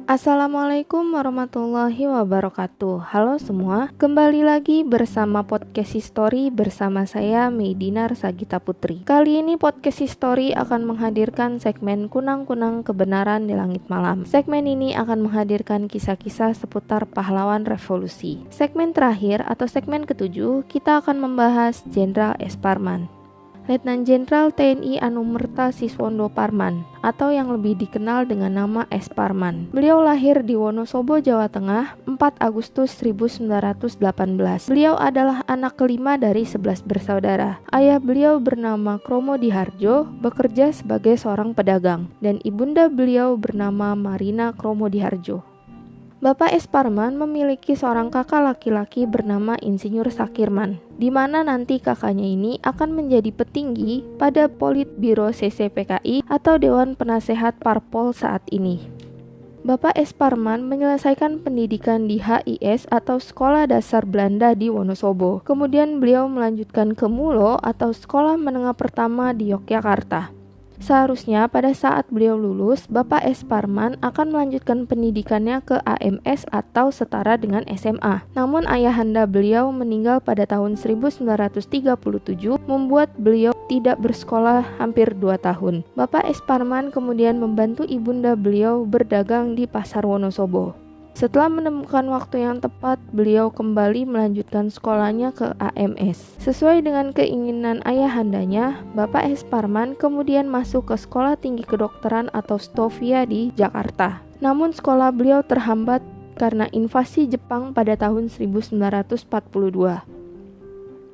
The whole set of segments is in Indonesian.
Assalamualaikum warahmatullahi wabarakatuh. Halo semua, kembali lagi bersama Podcast History bersama saya Meidinar Sagita Putri. Kali ini Podcast History akan menghadirkan segmen Kunang-Kunang Kebenaran di Langit Malam. Segmen ini akan menghadirkan kisah-kisah seputar pahlawan revolusi. Segmen terakhir atau segmen ketujuh, kita akan membahas Jenderal S. Parman. Letnan Jenderal TNI Anumerta Siswondo Parman atau yang lebih dikenal dengan nama S. Parman. Beliau lahir di Wonosobo, Jawa Tengah, 4 Agustus 1918. Beliau adalah anak kelima dari 11 bersaudara. Ayah beliau bernama Kromo Diharjo, bekerja sebagai seorang pedagang, dan ibunda beliau bernama Marina Kromo Diharjo. Bapak S. Parman memiliki seorang kakak laki-laki bernama Insinyur Sakirman, di mana nanti kakaknya ini akan menjadi petinggi pada Politbiro CCPKI atau Dewan Penasehat Parpol saat ini. Bapak S. Parman menyelesaikan pendidikan di HIS atau Sekolah Dasar Belanda di Wonosobo. Kemudian beliau melanjutkan ke Mulo atau Sekolah Menengah Pertama di Yogyakarta. Seharusnya pada saat beliau lulus, Bapak S. Parman akan melanjutkan pendidikannya ke AMS atau setara dengan SMA. Namun ayahanda beliau meninggal pada tahun 1937, membuat beliau tidak bersekolah hampir 2 tahun. Bapak S. Parman kemudian membantu ibunda beliau berdagang di Pasar Wonosobo. Setelah menemukan waktu yang tepat, beliau kembali melanjutkan sekolahnya ke AMS. Sesuai dengan keinginan ayahandanya, Bapak S. Parman kemudian masuk ke Sekolah Tinggi Kedokteran atau Stovia di Jakarta. Namun sekolah beliau terhambat karena invasi Jepang pada tahun 1942.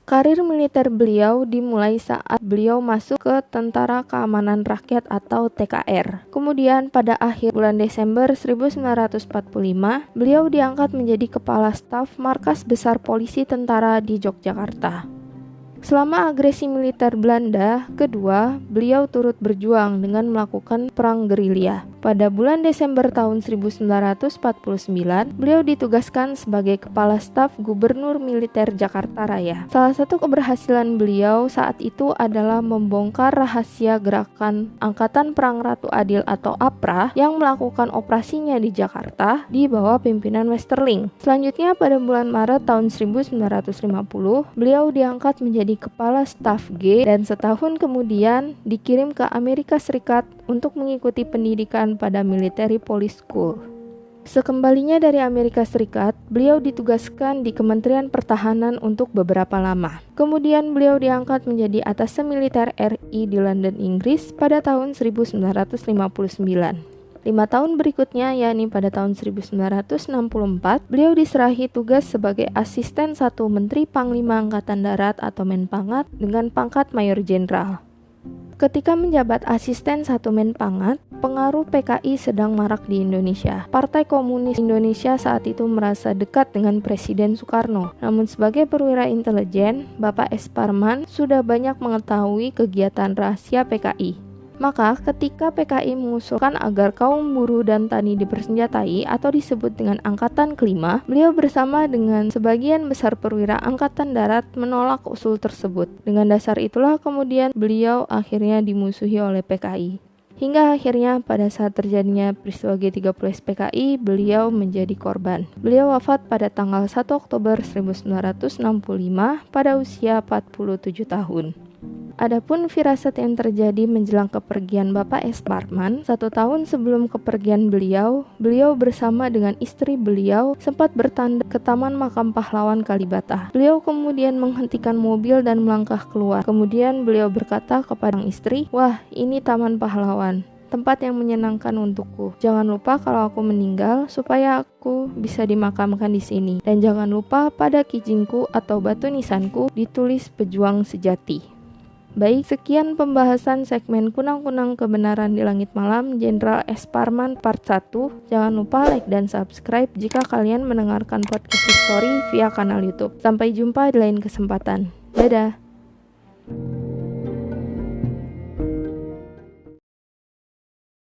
Karir militer beliau dimulai saat beliau masuk ke Tentara Keamanan Rakyat atau TKR. Kemudian pada akhir bulan Desember 1945, beliau diangkat menjadi Kepala Staf Markas Besar Polisi Tentara di Yogyakarta. Selama agresi militer Belanda kedua, beliau turut berjuang dengan melakukan perang gerilya. Pada bulan Desember tahun 1949, beliau ditugaskan sebagai Kepala Staf Gubernur Militer Jakarta Raya. Salah satu keberhasilan beliau saat itu adalah membongkar rahasia gerakan Angkatan Perang Ratu Adil atau APRA yang melakukan operasinya di Jakarta di bawah pimpinan Westerling. Selanjutnya pada bulan Maret tahun 1950, beliau diangkat menjadi Kepala Staf G dan setahun kemudian dikirim ke Amerika Serikat untuk mengikuti pendidikan pada Military Police School. Sekembalinya dari Amerika Serikat, beliau ditugaskan di Kementerian Pertahanan untuk beberapa lama. Kemudian beliau diangkat menjadi Atase Militer RI di London, Inggris pada tahun 1959. 5 tahun berikutnya, yakni pada tahun 1964, beliau diserahi tugas sebagai Asisten 1 Menteri Panglima Angkatan Darat atau Menpangat dengan pangkat Mayor Jenderal. Ketika menjabat Asisten 1 Menpangat, pengaruh PKI sedang marak di Indonesia. Partai Komunis Indonesia saat itu merasa dekat dengan Presiden Soekarno. Namun sebagai perwira intelijen, Bapak S. Parman sudah banyak mengetahui kegiatan rahasia PKI. Maka ketika PKI mengusulkan agar kaum buruh dan tani dipersenjatai atau disebut dengan Angkatan Kelima, beliau bersama dengan sebagian besar perwira Angkatan Darat menolak usul tersebut. Dengan dasar itulah kemudian beliau akhirnya dimusuhi oleh PKI. Hingga akhirnya pada saat terjadinya peristiwa G30 SPKI, beliau menjadi korban. Beliau wafat pada tanggal 1 Oktober 1965 pada usia 47 tahun. Adapun firasat yang terjadi menjelang kepergian Bapak S. Parman, 1 tahun sebelum kepergian beliau bersama dengan istri beliau sempat bertanda ke Taman Makam Pahlawan Kalibata. Beliau kemudian menghentikan mobil dan melangkah keluar. Kemudian beliau berkata kepada istri, "Wah, ini Taman Pahlawan, tempat yang menyenangkan untukku. Jangan lupa kalau aku meninggal supaya aku bisa dimakamkan di sini. Dan jangan lupa pada kijingku atau batu nisanku ditulis pejuang sejati." Baik, sekian pembahasan segmen Kunang-Kunang Kebenaran di Langit Malam Jenderal S. Parman part 1. Jangan lupa like dan subscribe jika kalian mendengarkan podcast history via kanal YouTube. Sampai jumpa di lain kesempatan. Dadah.